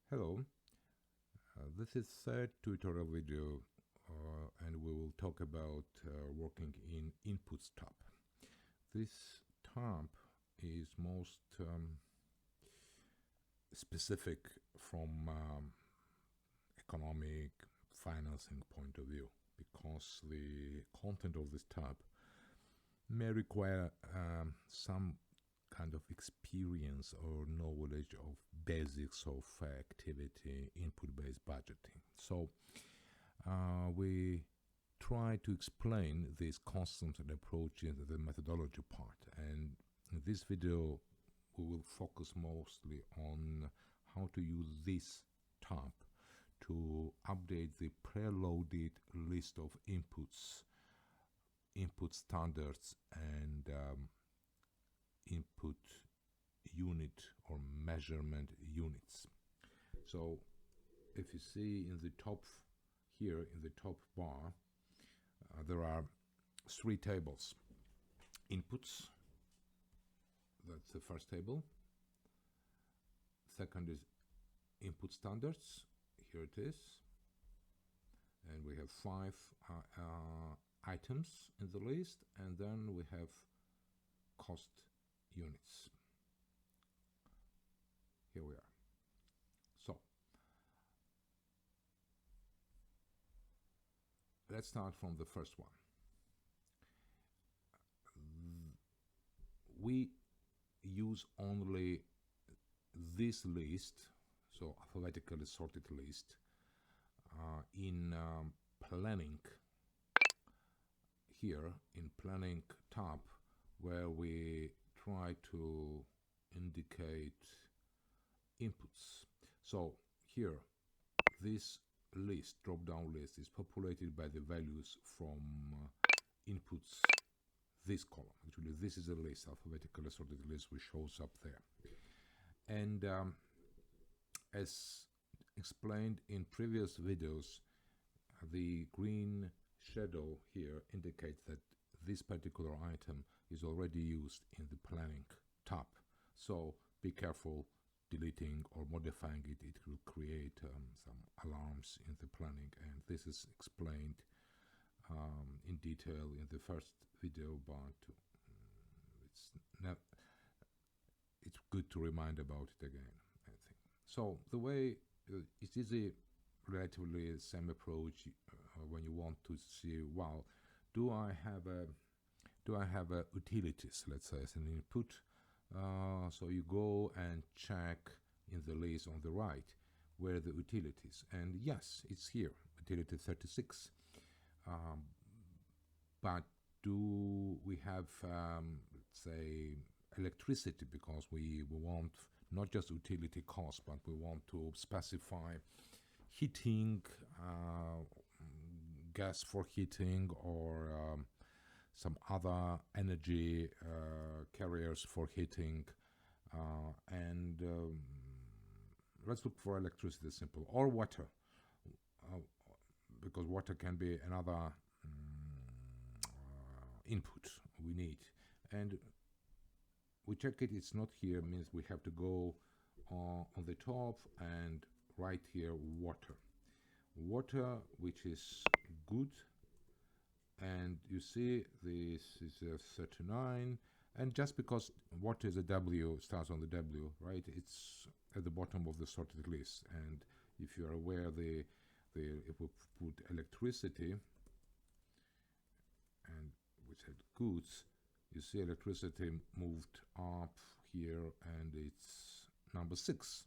Hello, this is third tutorial video and we will talk about working in inputs tab. This tab is most specific from economic financing point of view because the content of this tab may require some kind of experience or knowledge of basics of activity input-based budgeting. So we try to explain these concepts and approaches in the methodology part, and in this video we will focus mostly on how to use this tab to update the preloaded list of input standards and input unit or measurement units. So if you see in the top here, in the top bar, there are three tables. Inputs, that's the first table. Second is input standards, here it is. And we have 5 items in the list, and then we have cost units. Here we are. So let's start from the first one. We use only this list, so alphabetically sorted list, in planning, here in planning tab, where we try to indicate inputs. So here, this list, drop-down list, is populated by the values from inputs, this column. Actually, this is a list, alphabetically sorted list, which shows up there. And as explained in previous videos, the green shadow here indicates that this particular item is already used in the planning tab. So be careful deleting or modifying it. It will create some alarms in the planning, and this is explained in detail in the first video, but it's good to remind about it again, I think. So the way it is a relatively same approach when you want to see, well, do I have a utilities, let's say, as an input. So you go and check in the list on the right where the utilities, and yes, it's here, utility 36. But do we have, let's say, electricity, because we want not just utility cost, but we want to specify heating, gas for heating, or some other energy carriers for heating, and let's look for electricity, simple, or water, because water can be another input we need. And we check it, it's not here, means we have to go on the top and right here, water, which is good. And you see this is a 39, and just because water is a W, starts on the W, right, it's at the bottom of the sorted list. And if you are aware, if we put electricity and we said goods, you see electricity moved up here, and it's number 6,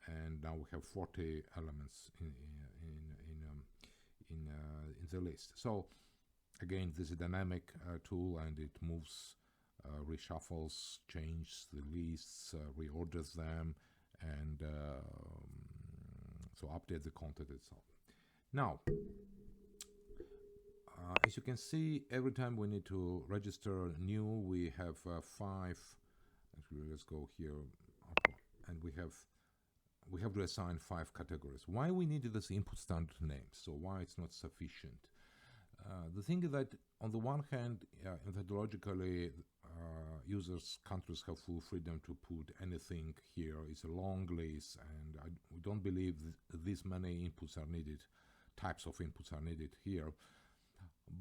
and now we have 40 elements in the list. So again, this is a dynamic tool, and it moves, reshuffles, changes the lists, reorders them, and so update the content itself. Now, as you can see, every time we need to register new, we have 5. Actually, let's go here, and we have to assign 5 categories. Why we needed this input standard names? So why it's not sufficient? The thing is that on the one hand, methodologically, users, countries have full freedom to put anything here. It's a long list, and we don't believe this many inputs are needed, types of inputs are needed here.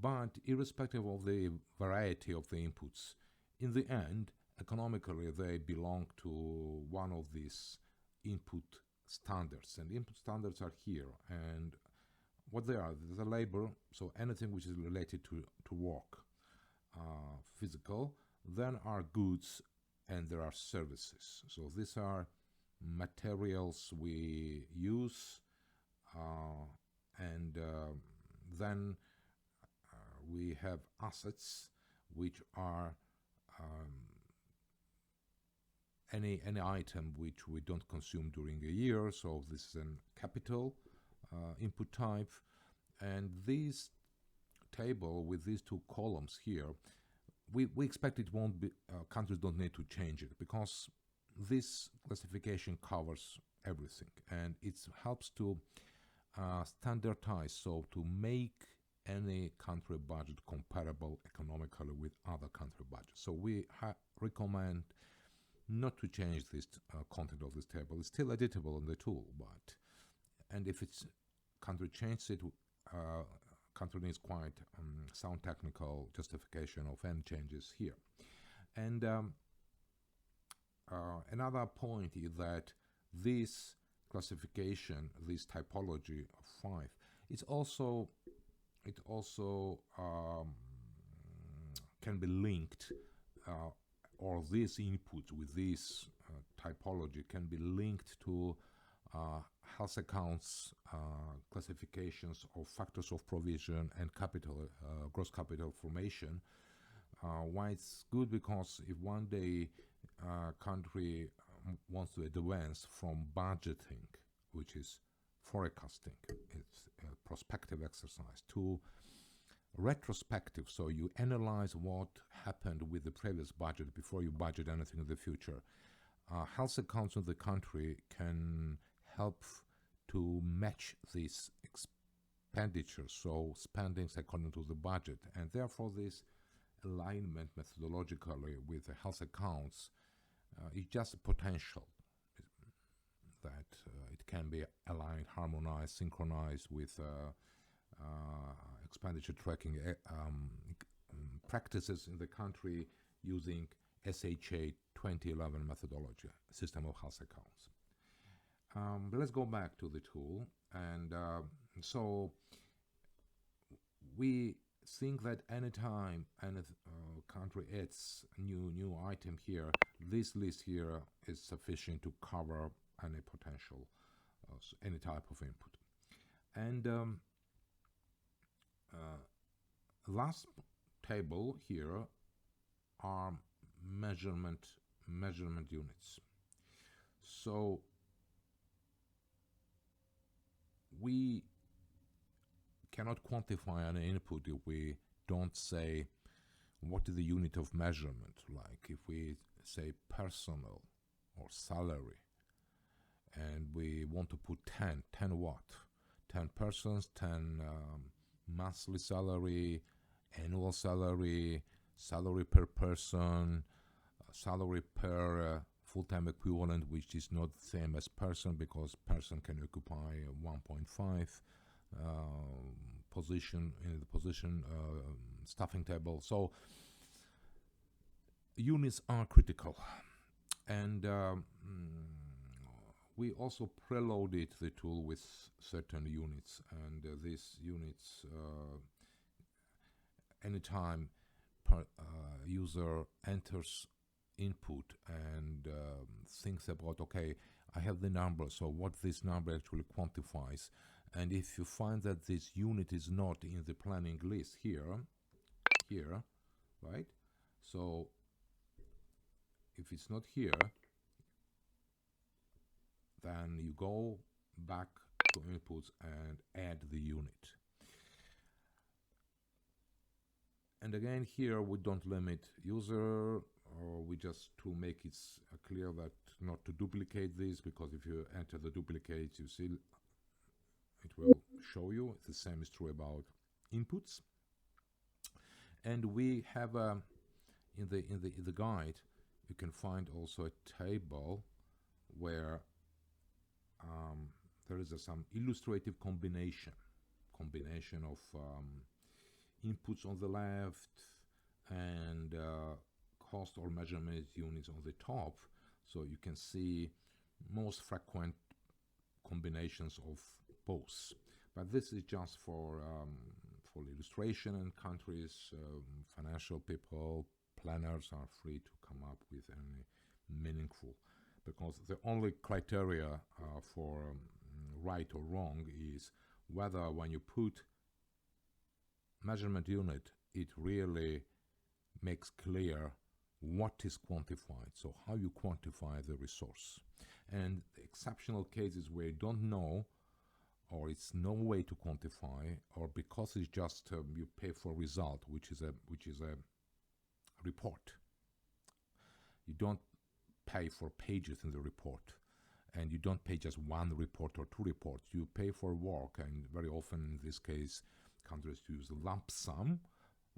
But irrespective of the variety of the inputs, in the end, economically, they belong to one of these input standards. And input standards are here. And what they are, the labor, so anything which is related to work, physical, then are goods, and there are services. So these are materials we use, and then we have assets, which are any item which we don't consume during a year. So this is a capital input type, and this table with these two columns here, we expect it won't be, countries don't need to change it, because this classification covers everything, and it helps to standardize, so to make any country budget comparable economically with other country budgets. So we recommend not to change this content of this table. It's still editable in the tool, but, and if it's country changes it, country needs quite sound technical justification of any changes here. And another point is that this classification, this typology of 5, it also can be linked, or this input with this typology can be linked to health accounts classifications of factors of provision and capital, gross capital formation. Why it's good? Because if one day country wants to advance from budgeting, which is forecasting, it's a prospective exercise, to retrospective, so you analyze what happened with the previous budget before you budget anything in the future. Health accounts of the country can help to match these expenditures, so spendings according to the budget, and therefore this alignment methodologically with the health accounts is just a potential that it can be aligned, harmonized, synchronized with expenditure tracking practices in the country using SHA 2011 methodology, System of Health Accounts. But let's go back to the tool, and so we think that anytime any country adds new item here, this list here is sufficient to cover any potential, any type of input. And last table here are measurement units. So we cannot quantify an input if we don't say what is the unit of measurement. Like if we say personal or salary, and we want to put 10 what? 10 persons, 10 monthly salary, annual salary, salary per person, salary per full-time equivalent, which is not the same as person, because person can occupy 1.5 position in the position staffing table. So units are critical, and we also preloaded the tool with certain units, and these units, anytime user enters input and thinks about, okay, I have the number, so what this number actually quantifies. And if you find that this unit is not in the planning list here, right? So if it's not here, then you go back to inputs and add the unit. And again, here we don't limit user, or we just to make it clear that not to duplicate this, because if you enter the duplicates, you see it will show you. The same is true about inputs. And we have a in the guide, you can find also a table where there is some illustrative combination of inputs on the left and cost or measurement units on the top, so you can see most frequent combinations of both. But this is just for illustration, and countries, financial people, planners are free to come up with any meaningful, because the only criteria for right or wrong is whether when you put measurement unit, it really makes clear what is quantified, so how you quantify the resource. And the exceptional cases where you don't know, or it's no way to quantify, or because it's just you pay for result, which is a report. You don't pay for pages in the report, and you don't pay just one report or two reports. You pay for work, and very often in this case countries use lump sum,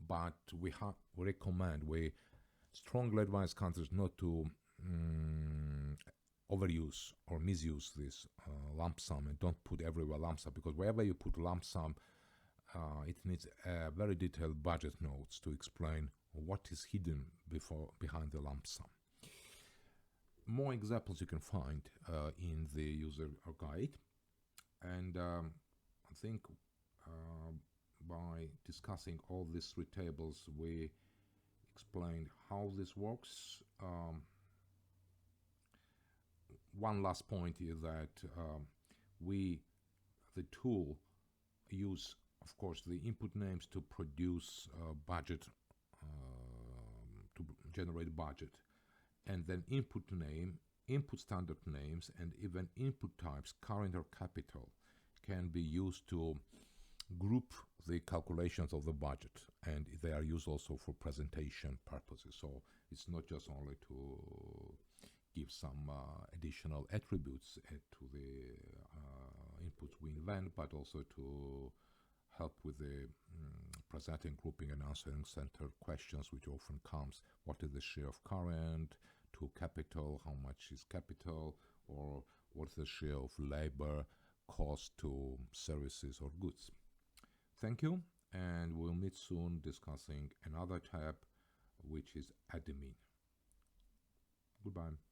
but we recommend, we strongly advise countries not to overuse or misuse this lump sum, and don't put everywhere lump sum, because wherever you put lump sum, it needs very detailed budget notes to explain what is hidden behind the lump sum. More examples you can find in the user guide, and I think by discussing all these three tables, we explained how this works. One last point is that the tool use, of course, the input names to produce budget, to generate budget, and then input name, input standard names, and even input types, current or capital, can be used to group the calculations of the budget, and they are used also for presentation purposes. So it's not just only to give some additional attributes to the inputs we invent, but also to help with the presenting, grouping, and answering centered questions, which often comes: what is the share of current to capital, how much is capital, or what's the share of labor cost to services or goods. Thank you, and we'll meet soon discussing another tab, which is admin. Goodbye.